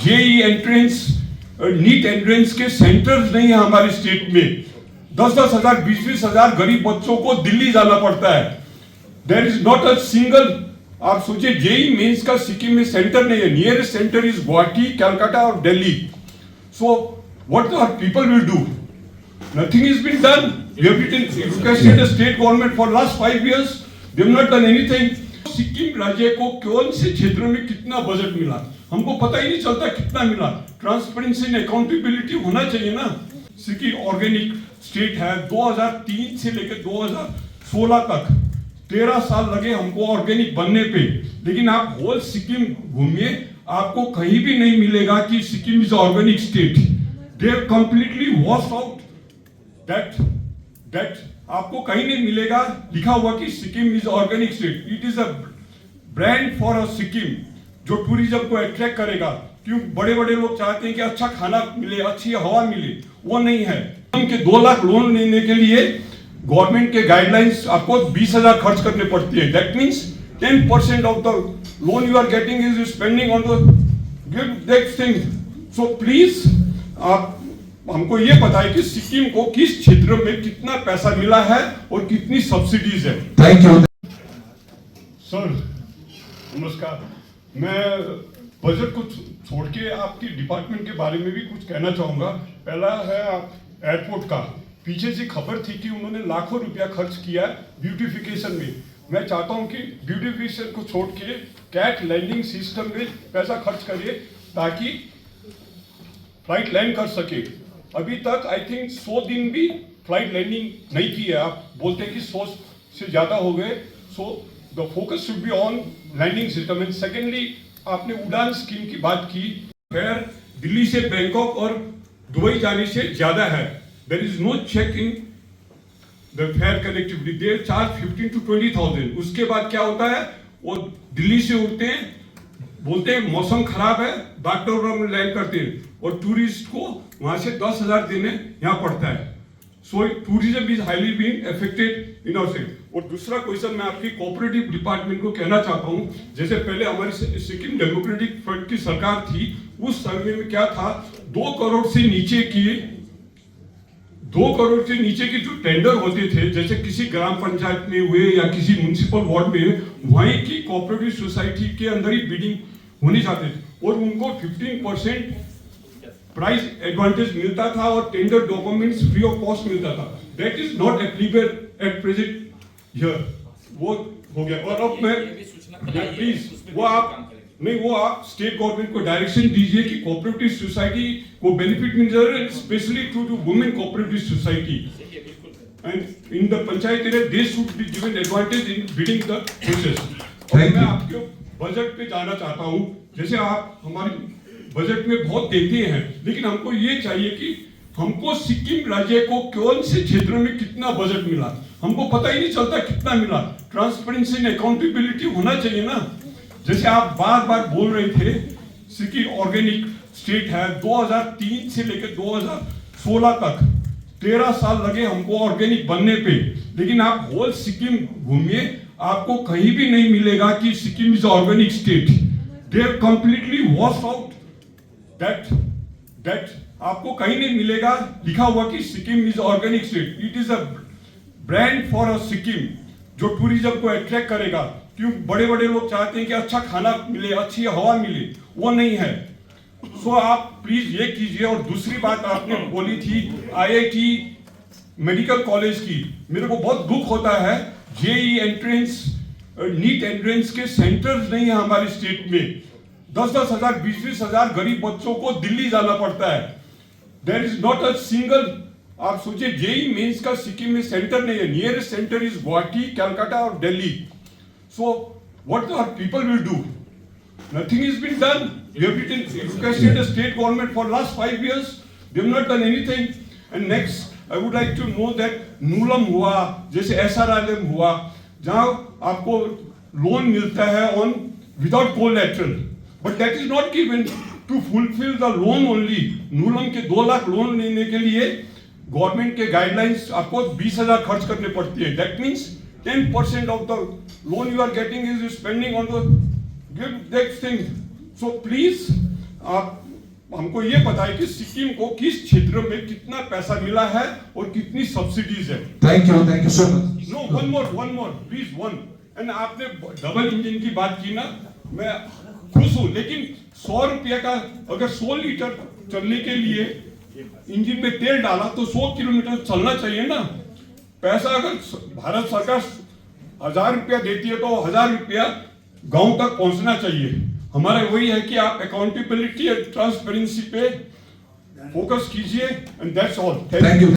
JEE entrance, NEET entrance के centres नहीं है हमारे स्टेट में। 10-10 हजार, 20-20 हजार गरीब बच्चों को दिल्ली जाना पड़ता है। There is not a single, आप सोचिए जेई मेंस का सिक्किम में सेंटर नहीं है। Nearest centre is Guwahati, Calcutta और Delhi. So what our people will do? Nothing has been done. We have requested the state government for last 5 years. They have not done anything. Sikkim राज्य को कौन से क्षेत्र में कितना बजट मिला हमको पता ही नहीं चलता कितना मिला। ट्रांसपेरेंसी एंड अकाउंटेबिलिटी होना चाहिए ना। सिक्किम ऑर्गेनिक स्टेट है। 2003 से लेकर 2016 तक 13 साल लगे हमको ऑर्गेनिक बनने पे, लेकिन आप होल सिक्किम घूमिए आपको कहीं भी नहीं मिलेगा कि Sikkim is organic state. They have completely wash out that आपको कहीं नहीं मिलेगा लिखा हुआ कि Sikkim is organic state. It is a brand for a Sikkim जो टूरिज्म को अट्रैक्ट करेगा। क्यों बड़े बड़े लोग चाहते हैं कि अच्छा खाना मिले, अच्छी हवा मिले, वो नहीं है। उनके 2 लाख लोन लेने के लिए गवर्नमेंट के गाइडलाइंस आपको 20,000 खर्च करने पड़ती है। That means 10% of the loan you are getting is spending on that thing. So please आप हमको ये बताएं कि सिक्किम को किस क्षेत्र में कितना पैसा मिला है और कितनी सब्सिडीज है। थैंक यू सर, नमस्कार। मैं बजट को छोड़ के आपकी डिपार्टमेंट के बारे में भी कुछ कहना चाहूंगा। पहला है एयरपोर्ट का। पीछे से खबर थी कि उन्होंने लाखों रुपया खर्च किया ब्यूटिफिकेशन में। मैं चाहता हूं कि ब्यूटिफिकेशन को छोड़ के कैट लैंडिंग सिस्टम में पैसा खर्च करिए ताकि फ्लाइट लैंड कर सके। अभी तक आई थिंक 100 दिन भी फ्लाइट लैंडिंग नहीं की है। आप बोलते हैं कि 100 से ज़्यादा हो गए। So the focus should be on landing system. And secondly, आपने उड़ान स्कीम की बात की। फेयर दिल्ली से बैंकॉक और दुबई जाने से ज़्यादा है। There is no check in the fare connectivity. They charge 15,000 to 20,000। उसके बाद क्या होता है, वो दिल्ली से उठते हैं, बोलते हैं मौसम खराब है, बागडोगरा में लैंड करते हैं और टूरिस्ट को वहां से 10,000 देने यहाँ पड़ता है। So tourism is highly being affected in our state. और दूसरा क्वेश्चन मैं आपकी कोऑपरेटिव डिपार्टमेंट को कहना चाहता हूँ, जैसे पहले हमारी सिक्किम डेमोक्रेटिक फ्रंट की सरकार थी, उस समय में क्या था, 2 करोड़ से नीचे के जो टेंडर होते थे, जैसे किसी ग्राम पंचायत में हुए या किसी म्युनिसिपल वार्ड में, वहीं की कोऑपरेटिव सोसाइटी के अंदर ही बिडिंग होनी चाहते थे और उनको 15% प्राइस एडवांटेज मिलता था और tender documents free of cost मिलता था। That is not applicable at present here. वो हो गया। और अब मैं प्लीज वो आप स्टेट गवर्नमेंट को डायरेक्शन दीजिए कि कोऑपरेटिव सोसाइटी को बेनिफिट मिल जाए, specially to women cooperative society and in the panchayat area they should be given advantage in bidding the process. और मैं आपके बजट पे जाना चाहता हूं। जैसे आप हमारे बजट में बहुत देते हैं, लेकिन हमको ये चाहिए कि हमको सिक्किम राज्य को कौन से क्षेत्र में कितना बजट मिला हमको पता ही नहीं चलता कितना मिला। ट्रांसपेरेंसी एंड अकाउंटेबिलिटी होना चाहिए ना। जैसे आप बार बार बोल रहे थे सिक्किम ऑर्गेनिक स्टेट है। 2003 से लेकर 2016 तक 13 साल लगे हमको ऑर्गेनिक बनने पे, लेकिन आप होल सिक्किम घूमिए आपको कहीं भी नहीं मिलेगा कि Sikkim is organic state. They have completely wash out that आपको कहीं नहीं मिलेगा लिखा हुआ कि Sikkim is organic state. It is a brand for a Sikkim जो टूरिज्म को अट्रैक्ट करेगा। क्यों बड़े बड़े लोग चाहते हैं कि अच्छा खाना मिले, अच्छी हवा मिले, वो नहीं है। सो आप प्लीज ये कीजिए। और दूसरी बात आपने बोली थी IIT मेडिकल कॉलेज की, मेरे को बहुत दुख होता है। जेई एंट्रेंस, नीट एंट्रेंस के सेंटर्स नहीं है हमारे स्टेट में। 10-10 हजार, 20-20 हजार गरीब बच्चों को दिल्ली जाना पड़ता है। There is not a single, आप सोचिए जेई मेंस का सिक्किम में सेंटर नहीं है। Nearest centre is Guwahati, Calcutta और Delhi. So what our people will do? Nothing has been done. We have requested the state government for last 5 years. They have not done anything. And next, I would like to know that नूलम हुआ, जैसे SRLM हुआ, जहाँ आपको loan मिलता है on without collateral, but that is not given to fulfill the loan only. नूलम के 2 lakh loan लेने के लिए गवर्नमेंट के गाइडलाइंस आपको 20,000 खर्च करने पड़ती है। That means 10% of the loan you are getting is spending on the give that thing. So please, आप हमको ये बताए कि सिक्किम को किस क्षेत्र में कितना पैसा मिला है और कितनी सब्सिडीज है। Thank you so much. No one more please one. And आपने डबल इंजन की बात की ना, मैं खुश हूं, लेकिन 100 रुपये का अगर 100 लीटर चलने के लिए इंजन में तेल डाला तो 100 किलोमीटर चलना चाहिए ना। पैसा अगर भारत सरकार 1000 रुपया देती है तो 1000 रुपया गांव तक पहुंचना चाहिए। हमारा वही है कि आप अकाउंटेबिलिटी और ट्रांसपेरेंसी पे फोकस कीजिए, and that's all. Thank you.